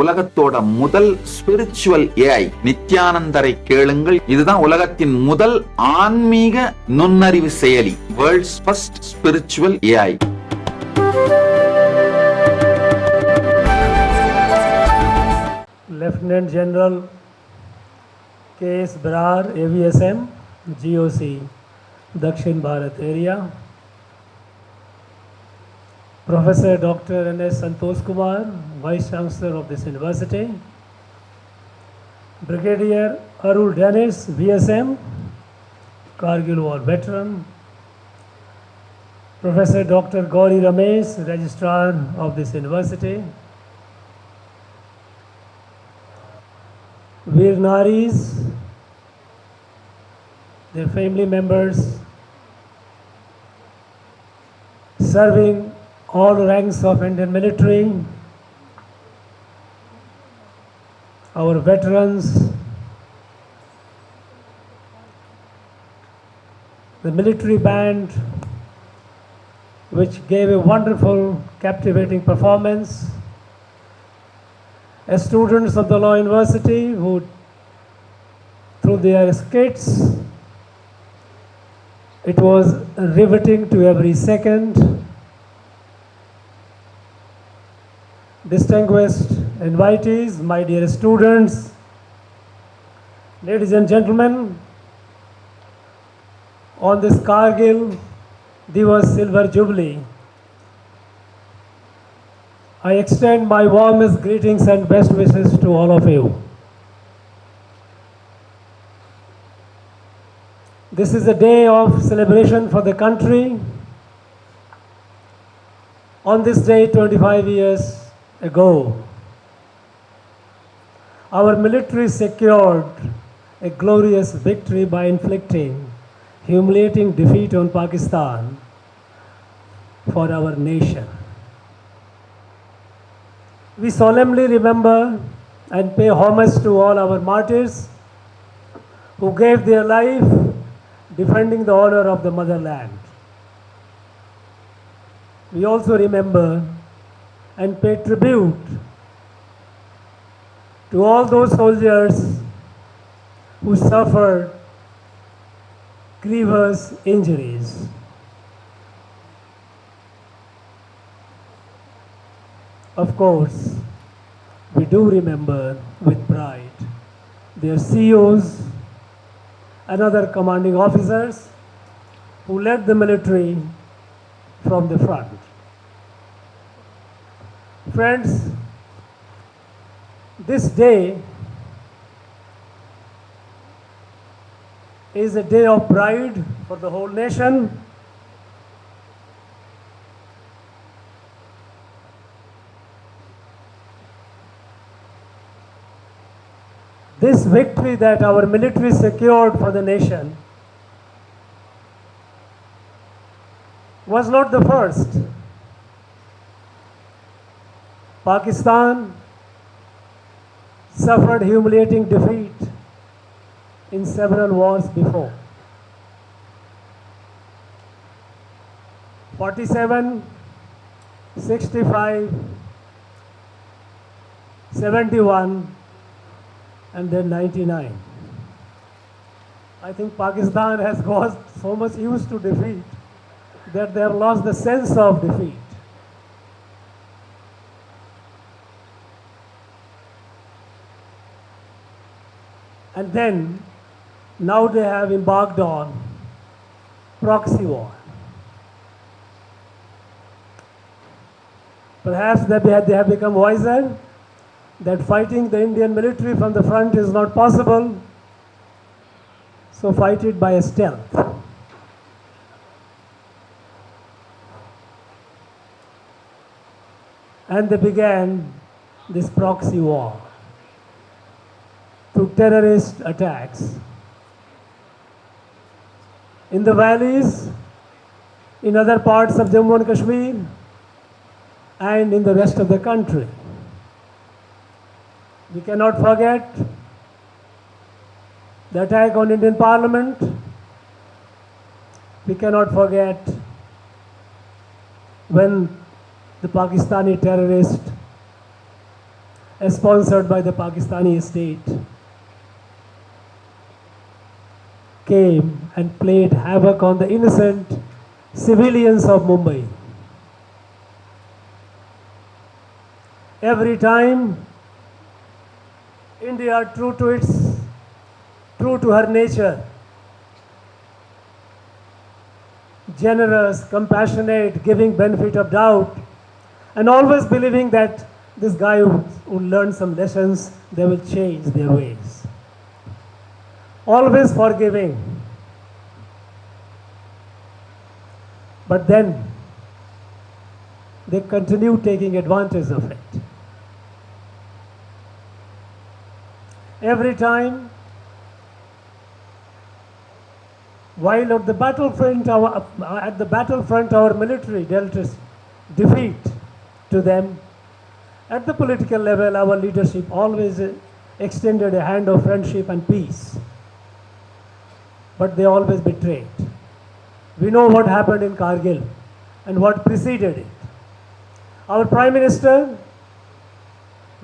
உலகத்தோட முதல் spiritual AI நித்யானந்தரை கேளுங்கள். இதுதான் உலகத்தின் முதல் ஆன்மீக நுண்ணறிவு செயலி. World's first spiritual AI. Lieutenant General K.S. Brar, AVSM, GOC, Dakshin Bharat area. Professor Dr. N.S. Santosh Kumar, Vice Chancellor of this university. Brigadier Arul Dennis, VSM, Kargil War veteran. Professor Dr. Gauri Ramesh, Registrar of this university. Veer Naris, their family members, serving all ranks of Indian military, our veterans, the military band, which gave a wonderful, captivating performance, as students of the Law University who, through their skits, it was riveting to every second. Distinguished invitees, my dear students, ladies and gentlemen, on this Kargil Diwas Silver Jubilee, I extend my warmest greetings and best wishes to all of you. This is a day of celebration for the country. On this day, 25 years ago, our military secured a glorious victory by inflicting humiliating defeat on Pakistan for our nation. We solemnly remember and pay homage to all our martyrs who gave their life defending the honor of the motherland. We also remember and pay tribute to all those soldiers who suffered grievous injuries. Of course, we do remember with pride their CEOs and other commanding officers who led the military from the front. Friends, this day is a day of pride for the whole nation. This victory that our military secured for the nation was not the first. Pakistan suffered humiliating defeat in several wars before. 47, 65, 71, and then 99. I think Pakistan has got so much used to defeat that they have lost the sense of defeat. And then, now they have embarked on proxy war. Perhaps they have become wiser that fighting the Indian military from the front is not possible, so fight it by stealth. And they began this proxy war through terrorist attacks in the valleys, in other parts of Jammu and Kashmir, and in the rest of the country. We cannot forget the attack on Indian Parliament. We cannot forget when the Pakistani terrorists sponsored by the Pakistani state, came and played havoc on the innocent civilians of Mumbai. Every time India, true to her nature, generous, compassionate, giving benefit of doubt, and always believing that this guy would learn some lessons, they will change their ways. Always forgiving. But then they continue taking advantage of it. Every time, while at the battlefront, our military dealt us defeat to them. At the political level, our leadership always extended a hand of friendship and peace. But they always betrayed. We know what happened in Kargil and what preceded it. Our Prime Minister,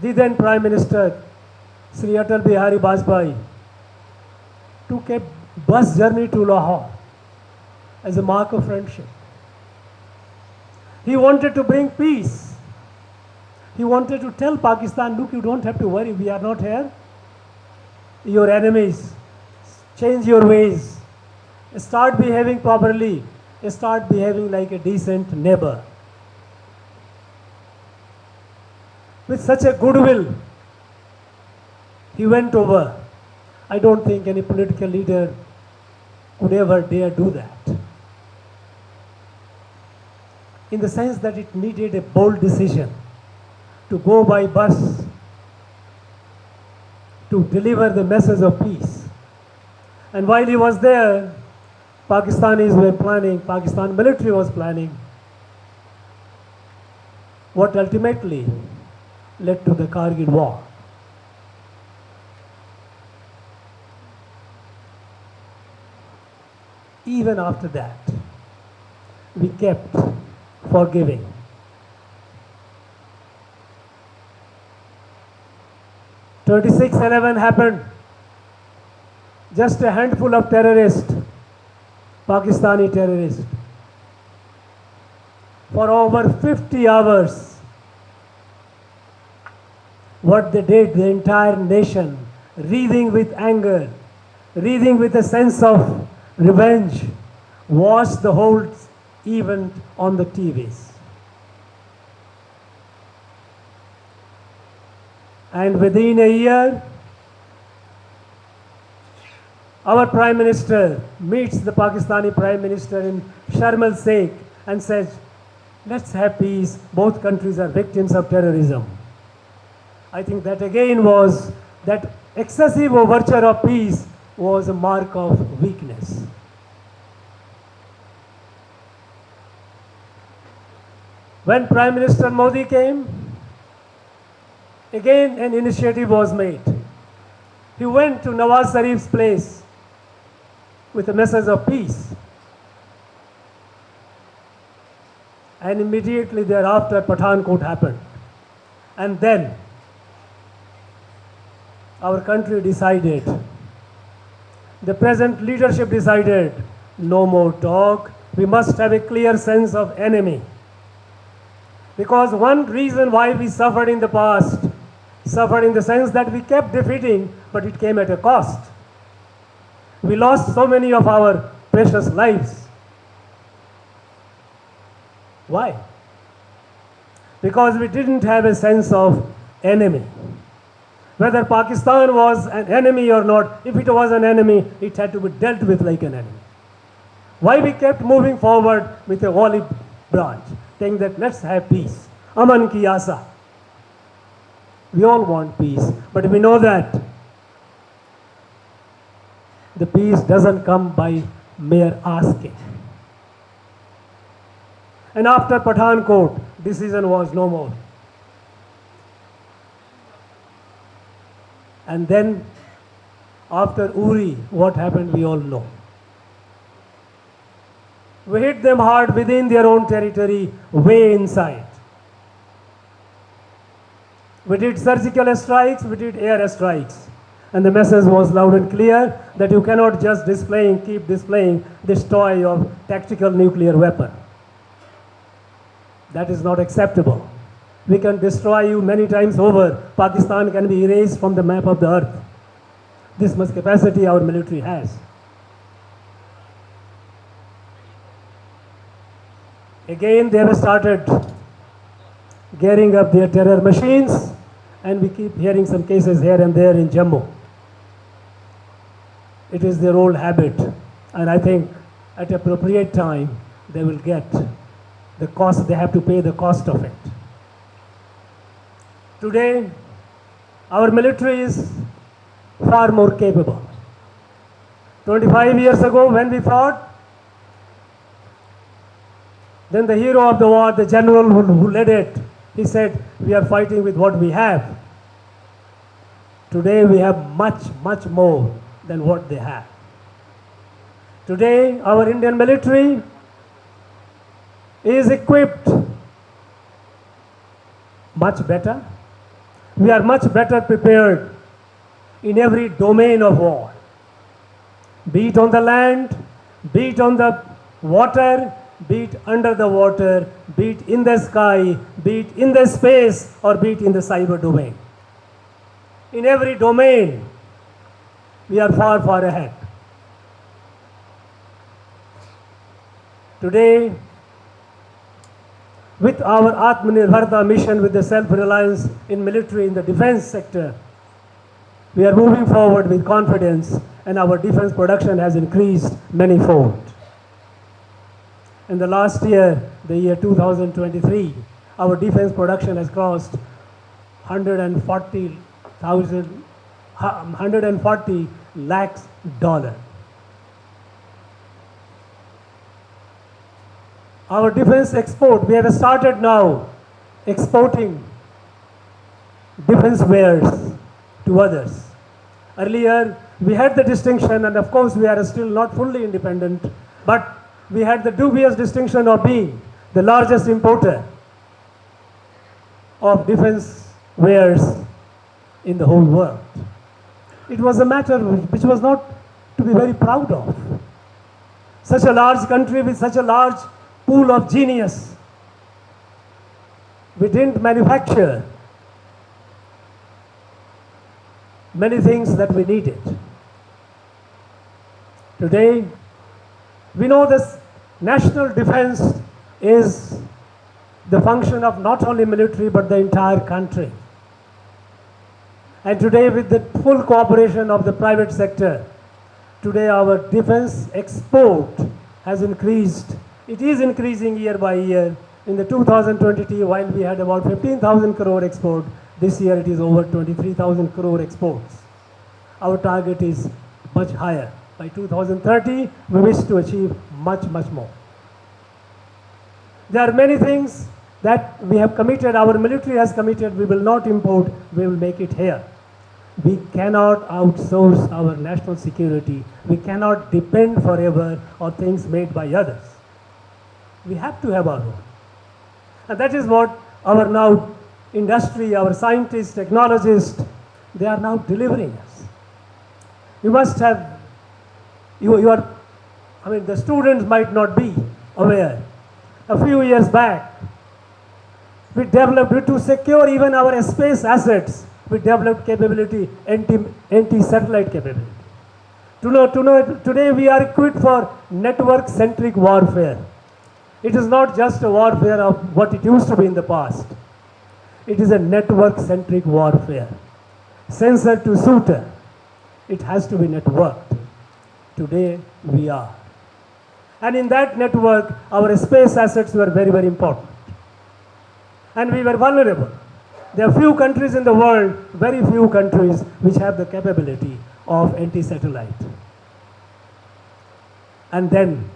the then Prime Minister, Sri Atal Bihari Vajpayee, took a bus journey to Lahore as a mark of friendship. He wanted to bring peace. He wanted to tell Pakistan, look, you don't have to worry, we are not here. Your enemies, change your ways. Start behaving properly. Start behaving like a decent neighbor. With such a goodwill, he went over. I don't think any political leader could ever dare do that. In the sense that it needed a bold decision to go by bus to deliver the message of peace. And while he was there, Pakistanis were planning, Pakistan military was planning what ultimately led to the Kargil war. Even after that, we kept forgiving. "26/11" happened. Just a handful of terrorists, Pakistani terrorists, for over 50 hours, what they did, the entire nation, wreathing with anger, wreathing with a sense of revenge, watched the whole event on the TVs. And within a year, our Prime Minister meets the Pakistani Prime Minister in Sharm el-Sheikh and says, let's have peace, both countries are victims of terrorism. I think that again was, that excessive overture of peace was a mark of weakness. When Prime Minister Modi came, again an initiative was made. He went to Nawaz Sharif's place with a message of peace. And immediately thereafter, Pathankot happened. And then our country decided, the present leadership decided, no more talk, we must have a clear sense of enemy. Because one reason why we suffered in the past, suffered in the sense that we kept defeating, but it came at a cost. We lost so many of our precious lives. Why? Because we didn't have a sense of enemy. Whether Pakistan was an enemy or not, if it was an enemy, it had to be dealt with like an enemy. Why we kept moving forward with a olive branch, saying that let's have peace. Aman ki asa. We all want peace, but we know that the peace doesn't come by mere asking. And after Pathankot, decision was no more. And then after Uri, what happened we all know. We hit them hard within their own territory, way inside. We did surgical strikes, we did air strikes. And the message was loud and clear that you cannot just keep displaying this toy of tactical nuclear weapon. That is not acceptable. We can destroy you many times over. Pakistan can be erased from the map of the earth. This much capacity our military has. Again, they have started gearing up their terror machines, and we keep hearing some cases here and there in Jammu. It is their old habit, and I think at appropriate time they will get the cost, they have to pay the cost of it. Today, our military is far more capable. 25 years ago when we fought, then the hero of the war, the general who led it, he said, we are fighting with what we have. Today we have much, much more than what they have. Today our Indian military is equipped much better. We are much better prepared in every domain of war. Be it on the land, be it on the water, be it under the water, be it in the sky, be it in the space, or be it in the cyber domain. In every domain, we are far, far ahead. Today, with our Atmanirbharta mission, with the self-reliance in military, in the defense sector, we are moving forward with confidence, and our defense production has increased many-fold. In the last year, the year 2023, our defense production has crossed 140 lakhs dollars. Our defense export, we have started now exporting defense wares to others. Earlier, we had the distinction, and of course we are still not fully independent, but we had the dubious distinction of being the largest importer of defense wares in the whole world. It was a matter which was not to be very proud of. Such a large country with such a large pool of genius, we didn't manufacture many things that we needed. Today, we know this national defense is the function of not only military but the entire country. And today, with the full cooperation of the private sector, today our defense export has increased. It is increasing year by year. In the 2022, while we had about 15,000 crore export, this year it is over 23,000 crore exports. Our target is much higher. By 2030, we wish to achieve much, much more. There are many things that we have committed, our military has committed, we will not import, we will make it here. We cannot outsource our national security. We cannot depend forever on things made by others. We have to have our own. And that is what our now industry, our scientists, technologists, they are now delivering us. You must have, the students might not be aware. A few years back, we developed, to secure even our space assets, we developed capability, anti-satellite capability. Today we are equipped for network-centric warfare. It is not just a warfare of what it used to be in the past. It is a network-centric warfare. Sensor to shooter. It has to be networked. Today we are. And in that network, our space assets were very, very important. And we were vulnerable. There are few countries in the world, very few countries, which have the capability of anti-satellite. And then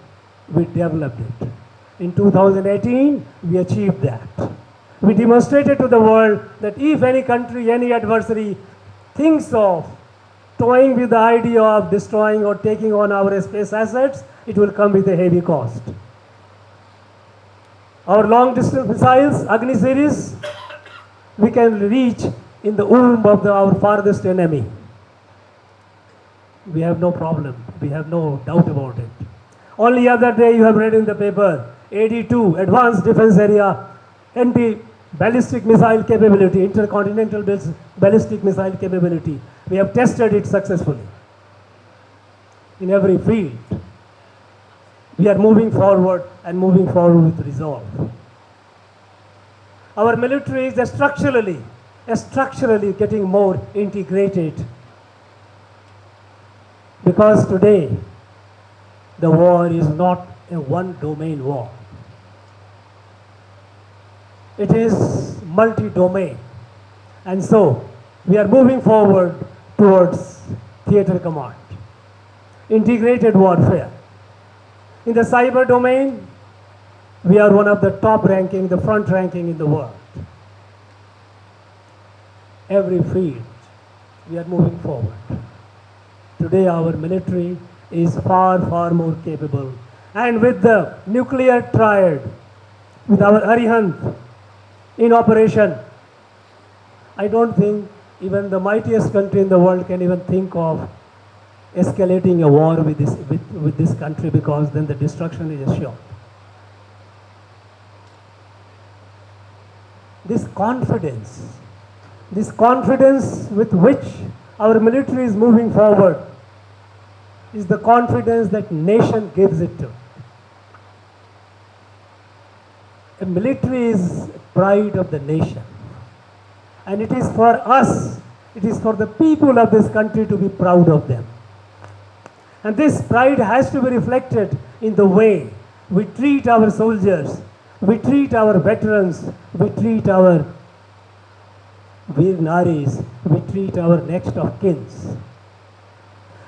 we developed it. In 2018, we achieved that. We demonstrated to the world that if any country, any adversary thinks of toying with the idea of destroying or taking on our space assets, it will come with a heavy cost. Our long-distance missiles, Agni series, we can reach in the womb of our farthest enemy. We have no problem. We have no doubt about it. Only other day you have read in the paper, AD2, Advanced Defense Area, anti-ballistic missile capability, intercontinental ballistic missile capability. We have tested it successfully in every field. We are moving forward and moving forward with resolve. Our military is structurally getting more integrated, because today the war is not a one domain war. It is multi-domain. And so we are moving forward towards theater command, integrated warfare. In the cyber domain, we are one of the top ranking, the front ranking in the world. Every field, we are moving forward. Today our military is far, far more capable. And with the nuclear triad, with our Arihant in operation, I don't think even the mightiest country in the world can even think of escalating a war with this country, because then the destruction is assured. This confidence with which our military is moving forward is the confidence that nation gives it to. A military is pride of the nation. And it is for us, it is for the people of this country to be proud of them. And this pride has to be reflected in the way we treat our soldiers, we treat our veterans, we treat our Veer Naris, we treat our next of kins.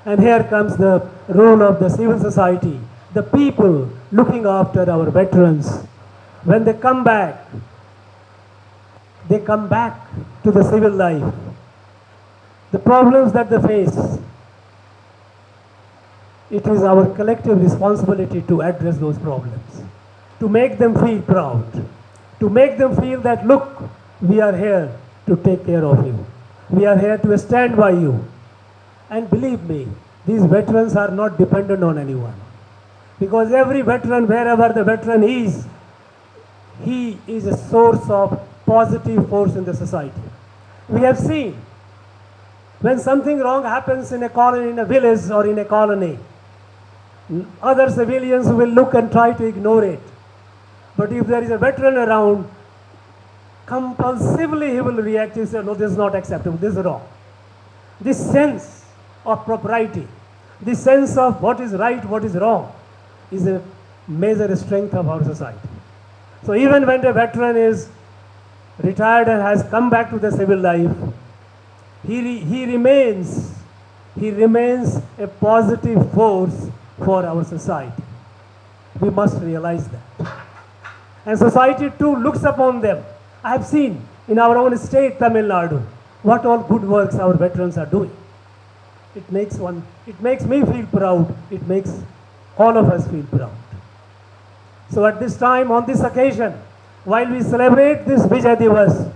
And here comes the role of the civil society, the people looking after our veterans. When they come back to the civil life. The problems that they face, it is our collective responsibility to address those problems, to make them feel proud, to make them feel that, look, we are here to take care of you. We are here to stand by you. And believe me, these veterans are not dependent on anyone. Because every veteran, wherever the veteran is, he is a source of positive force in the society. We have seen when something wrong happens in a colony, in a village or in a colony, other civilians will look and try to ignore it. But if there is a veteran around, compulsively he will react and say, no, this is not acceptable, this is wrong. This sense of propriety, this sense of what is right, what is wrong, is a major strength of our society. So even when a veteran is retired and has come back to the civil life, he remains a positive force for our society. We must realize that. And society too looks upon them. I have seen in our own state, Tamil Nadu, what all good works our veterans are doing. It makes me feel proud. It makes all of us feel proud. So at this time, on this occasion, while we celebrate this Vijay Diwas,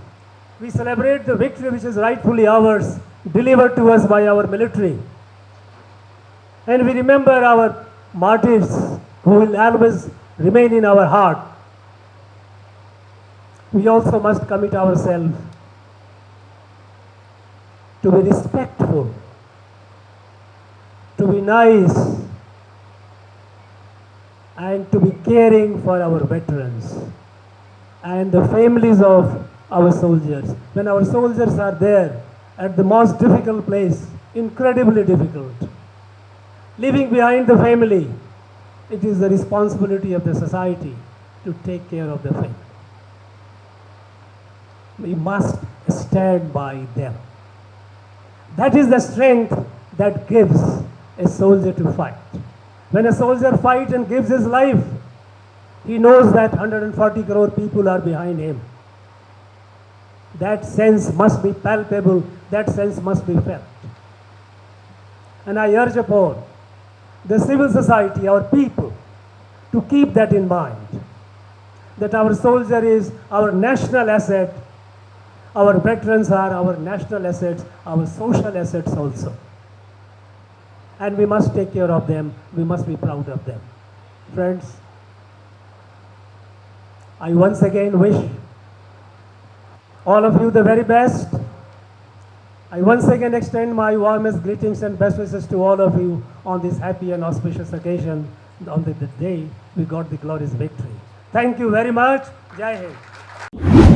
we celebrate the victory which is rightfully ours, delivered to us by our military. And we remember our martyrs who will always remain in our heart. We also must commit ourselves to be respectful, to be nice, and to be caring for our veterans and the families of our soldiers. When our soldiers are there at the most difficult place, incredibly difficult, leaving behind the family, it is the responsibility of the society to take care of the family. We must stand by them. That is the strength that gives a soldier to fight. When a soldier fights and gives his life, he knows that 140 crore people are behind him. That sense must be palpable, that sense must be felt. And I urge upon the civil society, our people, to keep that in mind, that our soldier is our national asset, Our veterans are our national assets, our social assets also. And we must take care of them. We must be proud of them. Friends, I once again wish all of you the very best. I once again extend my warmest greetings and best wishes to all of you on this happy and auspicious occasion, on the day we got the glorious victory. Thank you very much. Jai Hind.